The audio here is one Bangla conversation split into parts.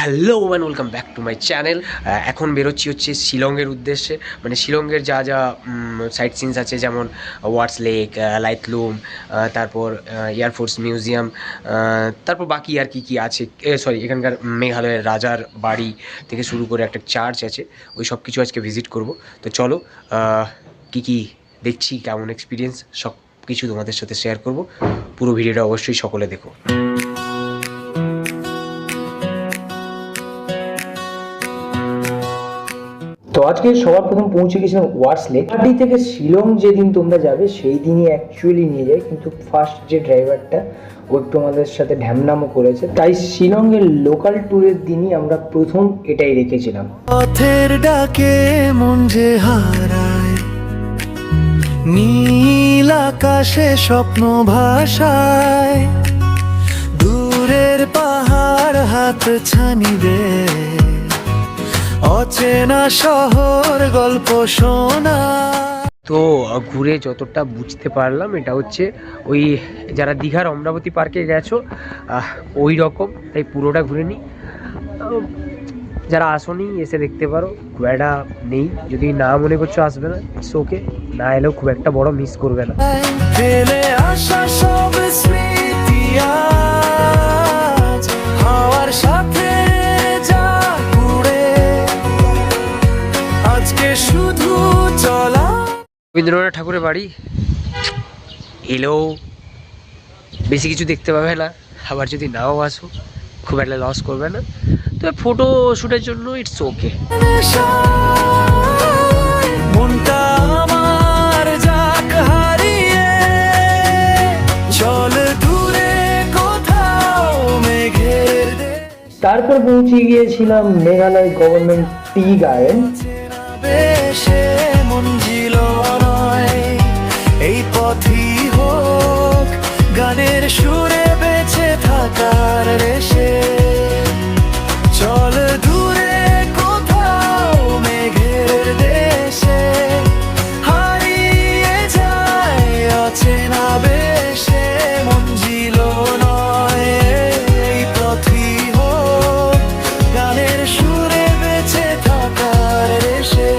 Hello man, welcome back to my channel. এখন বেরোচ্ছি হচ্ছে শিলংয়ের উদ্দেশ্যে, মানে শিলংয়ের যা যা সাইট সিনস আছে, যেমন ওয়াটস লেক, লাইটলুম, তারপর এয়ারফোর্স মিউজিয়াম, তারপর বাকি আর কি কি আছে, সরি এখানকার মেঘালয়ের রাজার বাড়ি থেকে শুরু করে একটা চার্চ আছে, ওই সব কিছু আজকে ভিজিট করব। তো চলো কি কি দেখছি, কেমন এক্সপিরিয়েন্স, সব কিছু তোমাদের সাথে শেয়ার করব। পুরো ভিডিওটা অবশ্যই সকলে দেখো। তো আজকে সবার প্রথম পৌঁছে গেছিলাম ওয়াটস লেক। গুয়াহাটি থেকে শিলং যেদিন তোমরা যাবে সেই দিনই অ্যাকচুয়ালি নিয়ে যায়, কিন্তু ফার্স্ট যে ড্রাইভারটা ও একটু আমাদের সাথে ঢ্যামনামও করেছে, তাই শিলংয়ের লোকাল ট্যুরের দিনই আমরা প্রথম এটাই রেখেছিলাম। পথের ডাকে মন যে হারায়, নীল আকাশে স্বপ্ন ভাষায়, দূরের পাহাড় হাত ছানি দে, অচেনা শহর গল্প শোনা। তো ঘুরে যতটা বুঝতে পারলাম, এটা হচ্ছে ওই যারা দীঘার অমরাবতী পার্কে গেছো ওই রকম, তাই পুরোটা ঘুরে নিই। যারা আসোনি এসে দেখতে পারো, খুব একটা নেই, যদি না মনে করছো আসবে না, ইটস ওকে, না এলেও খুব একটা বড় মিস করবে না। ফেলে আসা সব স্মৃতি আজ হাওয়ার সাথে যা উড়ে, আজকে শুধু চলা। রবীন্দ্রনাথ ঠাকুরের বাড়ি এলেও বেশি কিছু দেখতে পাবে না, আবার যদি নাও আসো খুব একটা লস করবে না, তবে ফটো শ্যুটের জন্য ইটস ওকে। মনটা আমার যাক হারিয়ে, চল দূরে কোথাও মেঘের দেশ। তারপর পৌঁছে গিয়েছিলাম মেঘালয় গভর্নমেন্ট টি গার্ডেন। বেশে মঞ্জিল নয়, এই পথই হোক গানের সুরে বেঁচে থাকার রেশে, চল দূরে কোথাও মেঘের দেশে, হারিয়ে যায় অচেনা বেশে মঞ্জিল নয়, এই পথই হোক গানের সুরে বেঁচে থাকার রেশে।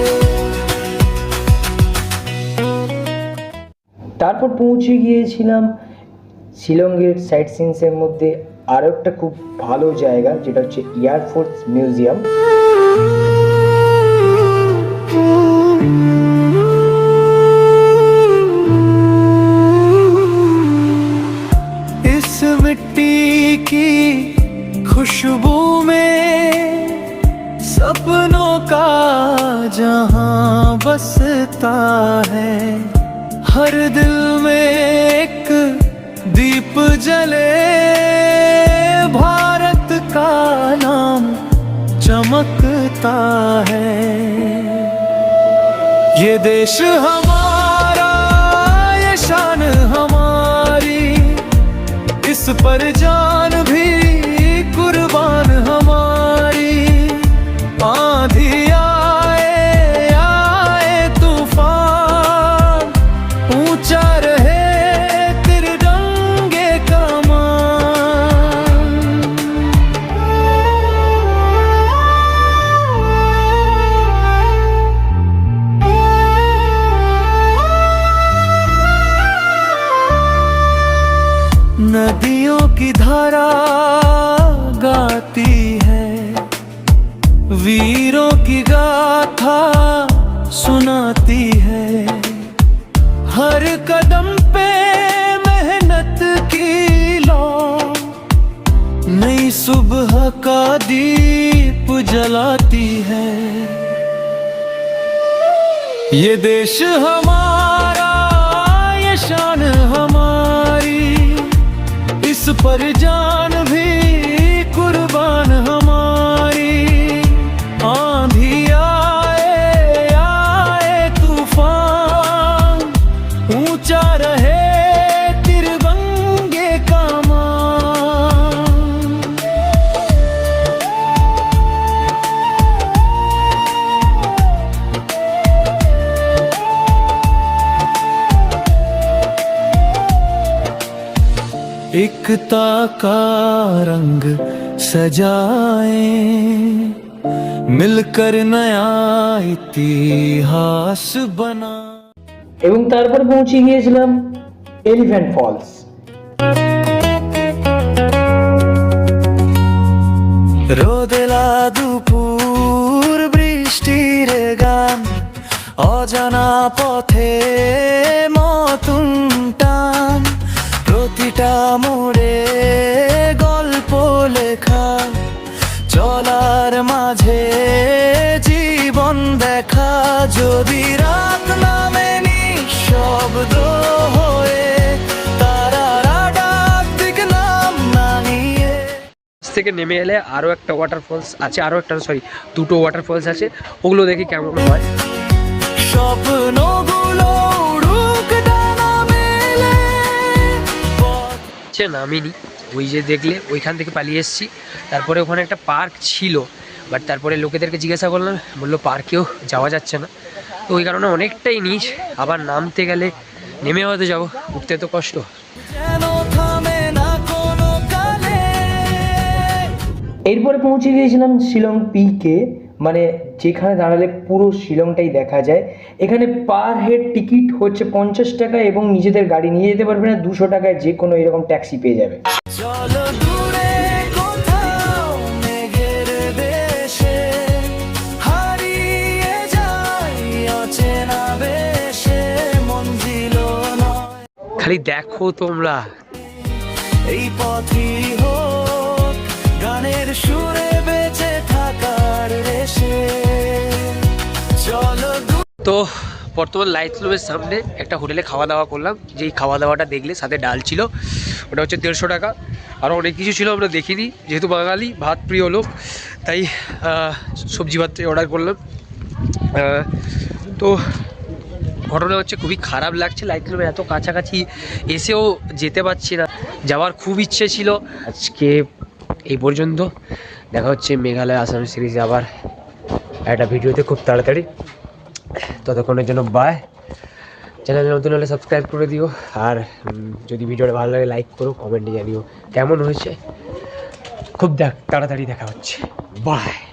তারপর পৌঁছে গিয়েছিলাম শিলংয়ের সাইট সিনসের মধ্যে আরও একটা খুব ভালো জায়গা, যেটা হচ্ছে এয়ারফোর্স মিউজিয়াম। इस मिट्टी की खुशबू में सपनों का जहां बसता है, हर दिल में एक दीप जले, भारत का नाम चमकता है, ये देश हमारा, ये शान हमारी, इस पर जान भी कुर्बान हमारी, आंधी आए आए तूफान, ऊंचा रहे तिरंगे का मान। नदियों की धारा गाती है, वीरों की गाथा सुनाती है, हर कदम पे मेहनत की लौ, नई सुबह का दीप जलाती है, ये देश हमारा, ये शान हमारी, इस पर जान भी कुर्बान हमारी, आंधी आए आए तूफान, ऊंचा रहे तिरंगे का मान। एकता का रंग सजाएं मिलकर नया इतिहास बना। এবং তারপর পৌঁছে গিয়েছিলাম এলিফ্যান্ট ফলস। রোদেলা দুপুর বৃষ্টির গান, অজানা পথে মতুন টান, প্রতিটা মোড়ে গল্প লেখা, চলার মাঝে জীবন দেখা। যদি রাত নামে নিঃশব্দ হয়ে তারারা ডাক দিক নাম না নিয়ে। থেকে নেমে এলে আরও একটা ওয়াটারফলস আছে, দুটো ওয়াটারফলস আছে, ওগুলো দেখি কেমন হয়। স্বপ্নগুলো উড়ুক ডানা মেলে। নামিনি, ওই যে দেখলে ওইখান থেকে পালিয়ে এসেছি। তারপরে ওখানে একটা পার্ক ছিল, বাট তারপরে লোকেদেরকে জিজ্ঞাসা করলাম, বললো পার্কেও যাওয়া যাচ্ছে না। তো ওই কারণে অনেকটাই নিচ, আবার নামতে গেলে নেমে হয়তো যাবো, উঠতে তো কষ্ট। যেন থামে না কোনো কালে। এরপরে পৌঁছে গিয়েছিলাম শিলং পিকে, মানে যেখানে দাঁড়ালে পুরো শিলংটাই দেখা যায়। এখানে পার হেড টিকিট হচ্ছে 50 টাকা এবং নিজেদের গাড়ি নিয়ে যেতে পারবে না, 200 টাকায় যে কোনো এরকম ট্যাক্সি পেয়ে যাবে। চলো দূরে কোথাও মেঘের দেশে, হারিয়ে যাই অচেনা বেশে, মঞ্জিল নয় খালি দেখো তোমরা, এই পথই হোক গানের সুরে বেঁচে থাকার রেশে। চলো তো বর্তমান লাইটলুমের সামনে একটা হোটেলে খাওয়া দাওয়া করলাম। যেই খাওয়া দাওয়াটা দেখলে সাথে ডাল ছিল, ওটা হচ্ছে 150 টাকা। আরও অনেক কিছু ছিল, আমরা দেখিনি, যেহেতু বাঙালি ভাত প্রিয় লোক, তাই সবজি ভাত অর্ডার করলাম। তো ঘটনা হচ্ছে খুবই খারাপ লাগছে, লাইটলুমের এত কাছাকাছি এসেও যেতে পারছি না, যাওয়ার খুব ইচ্ছে ছিল। আজকে এই পর্যন্ত, দেখা হচ্ছে মেঘালয় আসাম সিরিজে আবার একটা ভিডিওতে খুব তাড়াতাড়ি। ততক্ষণের জন্য বাই। চ্যানেলে নতুন হলে সাবস্ক্রাইব করে দিও, আর যদি ভিডিওটা ভালো লাগে লাইক করো, কমেন্টে জানিও কেমন হয়েছে। খুব তাড়াতাড়ি দেখা হচ্ছে, বাই।